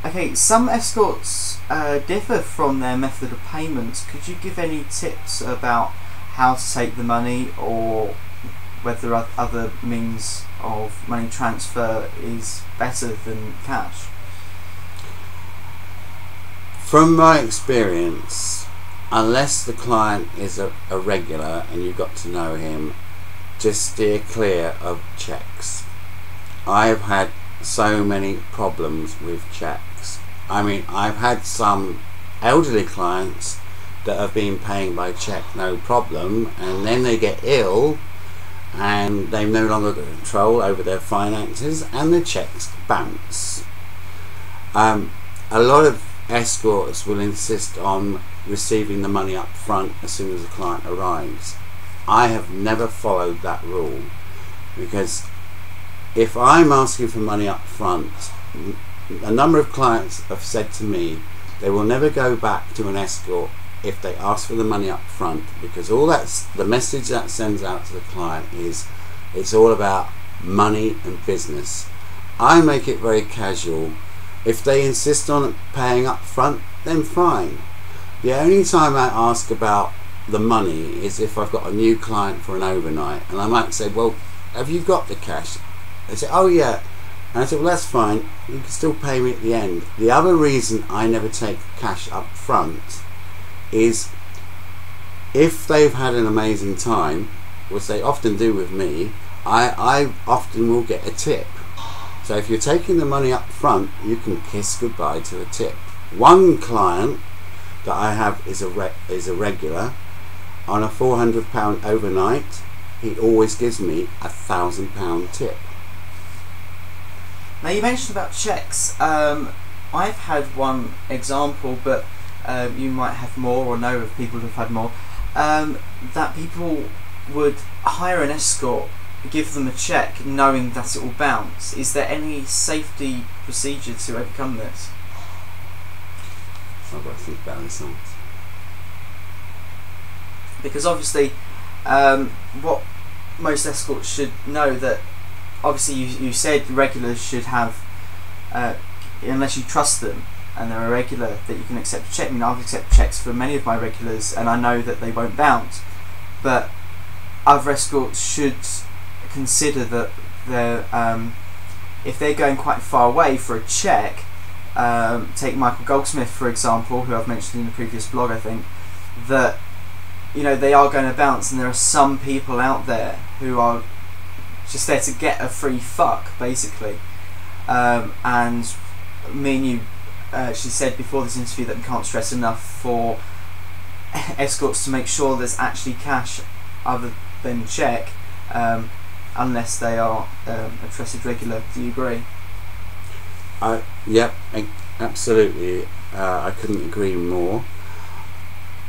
Okay, some escorts differ from their method of payments. Could you give any tips about how to take the money, or whether other means of money transfer is better than cash? From my experience, unless the client is a regular and you've got to know him, just steer clear of cheques. I've had so many problems with cheques. I mean, I've had some elderly clients that have been paying by cheque no problem, and then they get ill and they've no longer got control over their finances and the cheques bounce. A lot of escorts will insist on receiving the money up front as soon as the client arrives. I have never followed that rule, because if I'm asking for money up front, a number of clients have said to me they will never go back to an escort if they ask for the money up front, because all that's the message that sends out to the client is it's all about money and business. I make it very casual. If they insist on paying up front, then fine. The only time I ask about the money is if I've got a new client for an overnight, and I might say, well, have you got the cash? They say, oh yeah. And I said, well, that's fine, you can still pay me at the end. The other reason I never take cash up front is if they've had an amazing time, which they often do with me, I often will get a tip. So if you're taking the money up front, you can kiss goodbye to a tip. One client that I have is a regular. On a £400 overnight, he always gives me £1,000 tip. Now, you mentioned about cheques. I've had one example, but you might have more, or know of people who've had more, that people would hire an escort, give them a cheque knowing that it will bounce. Is there any safety procedure to overcome this? I've got to think about this one. Because obviously what most escorts should know, that obviously you said regulars should have, unless you trust them and they're a regular, that you can accept a cheque. I mean, I've accepted cheques for many of my regulars and I know that they won't bounce, but other escorts should consider that they're, if they're going quite far away for a cheque, take Michael Goldsmith for example, who I've mentioned in the previous blog, I think, that they are going to bounce, and there are some people out there who are just there to get a free fuck, basically. And me and you she said before this interview that we can't stress enough for escorts to make sure there's actually cash other than cheque, unless they are a trusted regular. Do you agree? Yep, absolutely. I couldn't agree more.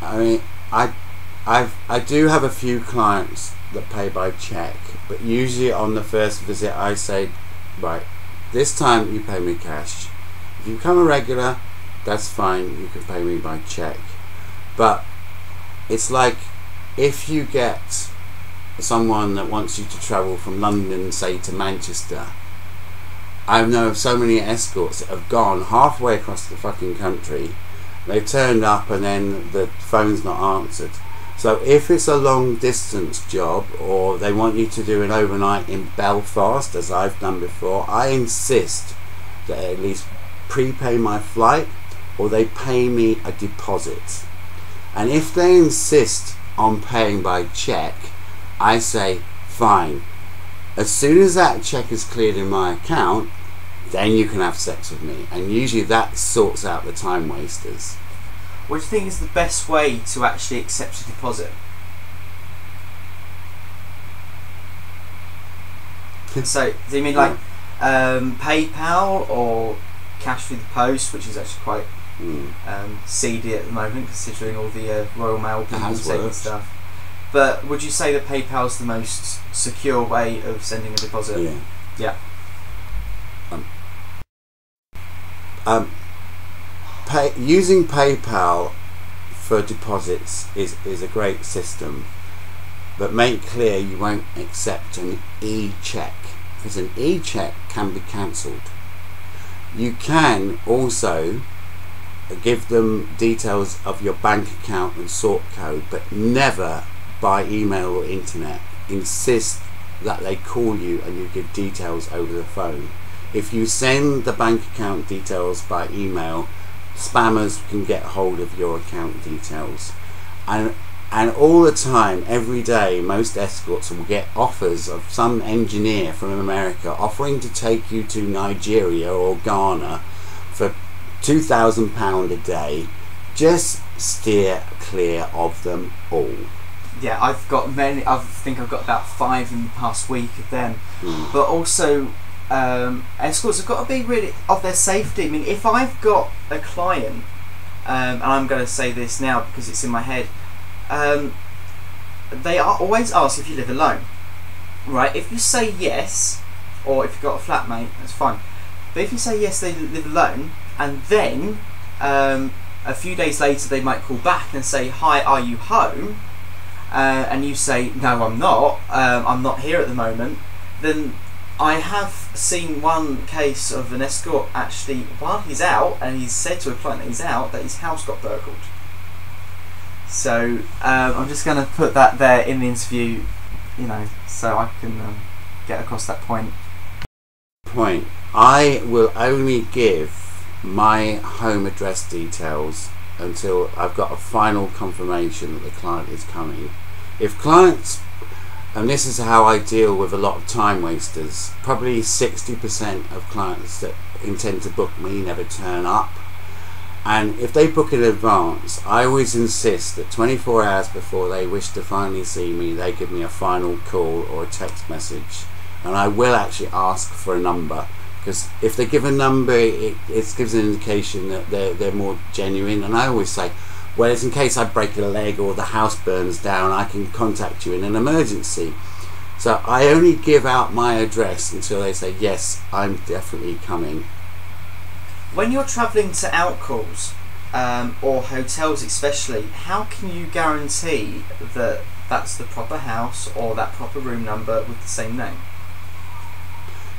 I mean, I do have a few clients that pay by cheque, but usually on the first visit I say, right, this time you pay me cash. If you become a regular, that's fine, you can pay me by cheque. But it's like, if you get someone that wants you to travel from London, say, to Manchester, I know of so many escorts that have gone halfway across the fucking country, they've turned up and then the phone's not answered. So if it's a long distance job, or they want you to do an overnight in Belfast, as I've done before, I insist that they at least prepay my flight, or they pay me a deposit. And if they insist on paying by cheque, I say, fine, as soon as that cheque is cleared in my account, then you can have sex with me. And usually that sorts out the time wasters. What do you think is the best way to actually accept a deposit? So, do you mean like PayPal or cash through the post, which is actually quite seedy at the moment, considering all the Royal Mail people taking stuff? But would you say that PayPal is the most secure way of sending a deposit? Yeah. Using PayPal for deposits is a great system, but make clear you won't accept an e-check, because an e-check can be cancelled. You can also give them details of your bank account and sort code, but never by email or internet. Insist that they call you and you give details over the phone. If you send the bank account details by email, spammers can get hold of your account details. And all the time, every day, most escorts will get offers of some engineer from America offering to take you to Nigeria or Ghana for £2,000 a day. Just steer clear of them all. Yeah, I've got many. I think I've got about 5 in the past week of them. But also, escorts have got to be really of their safety. I mean, if I've got a client, and I'm going to say this now because it's in my head, they are always ask if you live alone, right? If you say yes, or if you've got a flatmate, that's fine. But if you say yes, they live alone, and then a few days later they might call back and say, "Hi, are you home?" And you say, "No, I'm not. I'm not here at the moment." Then I have seen one case of an escort actually, while he's out, and he's said to a client that he's out, that his house got burgled. So I'm just going to put that there in the interview, you know, so I can get across that point. I will only give my home address details until I've got a final confirmation that the client is coming. If clients, and this is how I deal with a lot of time wasters, probably 60% of clients that intend to book me never turn up. And if they book in advance, I always insist that 24 hours before they wish to finally see me, they give me a final call or a text message. And I will actually ask for a number, because if they give a number, it gives an indication that they're more genuine. And I always say, well, it's in case I break a leg or the house burns down, I can contact you in an emergency. So I only give out my address until they say, yes, I'm definitely coming. When you're travelling to outcalls, or hotels especially, how can you guarantee that that's the proper house or that proper room number with the same name?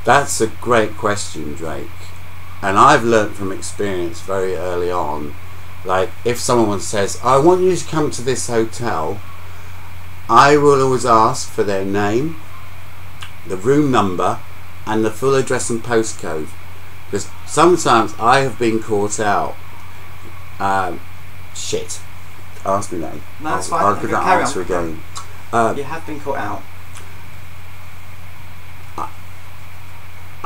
That's a great question, Drake. And I've learnt from experience very early on, like if someone says, I want you to come to this hotel, I will always ask for their name, the room number, and the full address and postcode. Because sometimes I have been caught out. Shit. Ask me that. No, that's fine. I'll give that answer again. You have been caught out.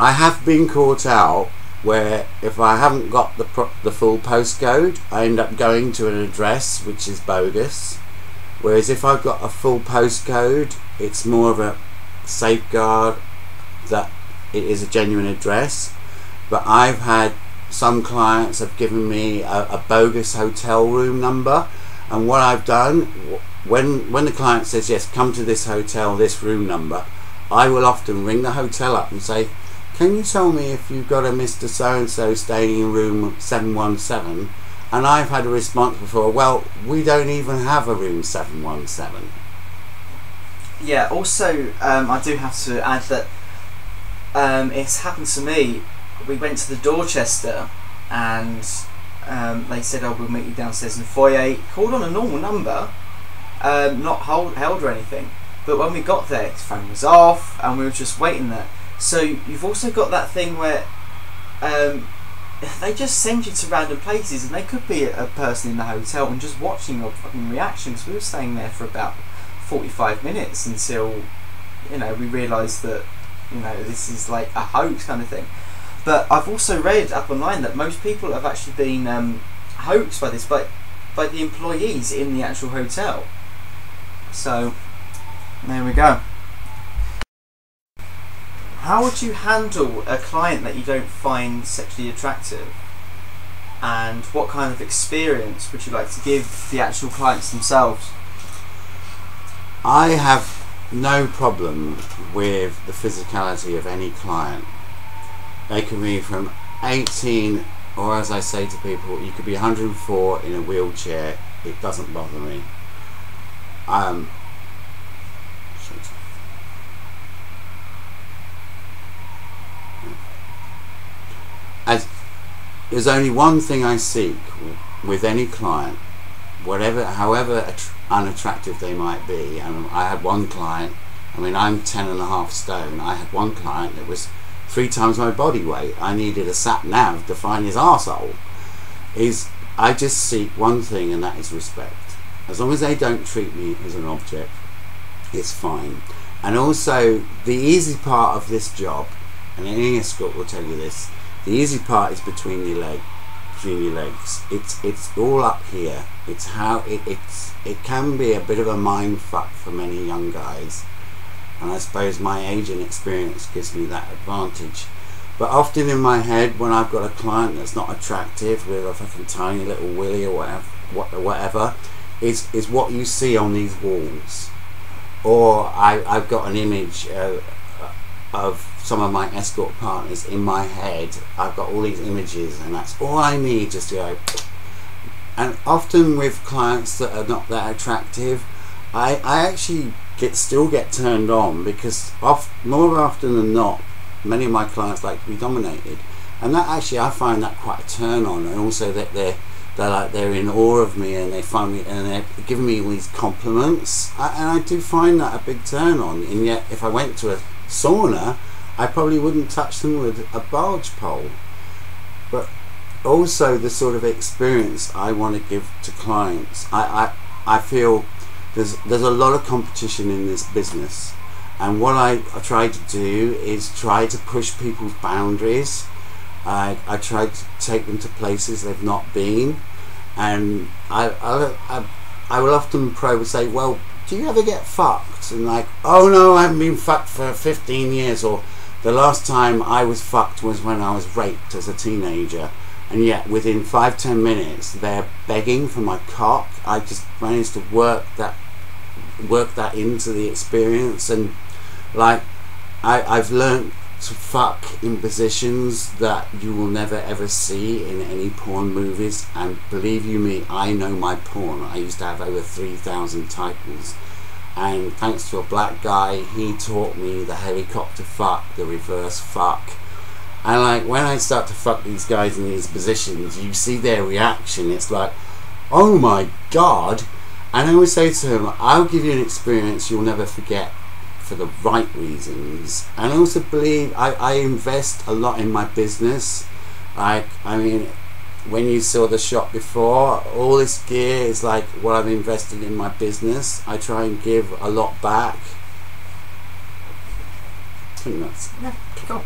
I have been caught out where if I haven't got the full postcode, I end up going to an address which is bogus. Whereas if I've got a full postcode, it's more of a safeguard that it is a genuine address. But I've had some clients have given me a bogus hotel room number, and what I've done, when the client says yes, come to this hotel, this room number, I will often ring the hotel up and say, can you tell me if you've got a Mr. So-and-so staying in room 717? And I've had a response before, well, we don't even have a room 717. Yeah, also I do have to add that it's happened to me. We went to the Dorchester and they said, oh, we'll meet you downstairs in the foyer. Called on a normal number, not held or anything. But when we got there, his phone was off and we were just waiting there. So you've also got that thing where they just send you to random places, and they could be a person in the hotel and just watching your fucking reaction. Because we were staying there for about 45 minutes until, you know, we realised that, you know, this is like a hoax kind of thing. But I've also read up online that most people have actually been hoaxed by this, by the employees in the actual hotel. So there we go. How would you handle a client that you don't find sexually attractive? And what kind of experience would you like to give the actual clients themselves? I have no problem with the physicality of any client. They can be from 18, or as I say to people, you could be 104 in a wheelchair. It doesn't bother me. there's only one thing I seek with any client, however unattractive they might be. And I had one client, I mean, I'm 10.5 stone. I had one client that was 3 times my body weight. I needed a sat nav to find his arsehole. I just seek one thing, and that is respect. As long as they don't treat me as an object, it's fine. And also, the easy part of this job, and any escort will tell you this, the easy part is between your legs. It's all up here. It's how it can be a bit of a mind fuck for many young guys, and I suppose my age and experience gives me that advantage. But often in my head, when I've got a client that's not attractive with a fucking tiny little willy or whatever, is what you see on these walls. Or I've got an image of some of my escort partners in my head. I've got all these images, and that's all I need just to go. And often with clients that are not that attractive, I actually still get turned on, because more often than not, many of my clients like to be dominated, and that actually I find that quite a turn on. And also that they're in awe of me, and they find me, and they're giving me all these compliments, and I do find that a big turn on. And yet if I went to a sauna, I probably wouldn't touch them with a barge pole. But also the sort of experience I want to give to clients, I feel there's a lot of competition in this business, and what I try to do is try to push people's boundaries. I try to take them to places they've not been, and I will often probe and say, well, do you ever get fucked? And like, oh no, I haven't been fucked for 15 years, or the last time I was fucked was when I was raped as a teenager. And yet within 5-10 minutes they're begging for my cock. I just managed to work that into the experience. And like I've learned to fuck in positions that you will never ever see in any porn movies, and believe you me, I know my porn. I used to have over 3,000 titles, and thanks to a black guy, he taught me the helicopter fuck, the reverse fuck. And like when I start to fuck these guys in these positions, you see their reaction. It's like, oh my god. And I always say to them, I'll give you an experience you'll never forget, for the right reasons. And I also believe I invest a lot in my business. I mean, when you saw the shop before, all this gear is like what I've invested in my business. I try and give a lot back. I think that's yeah, cool.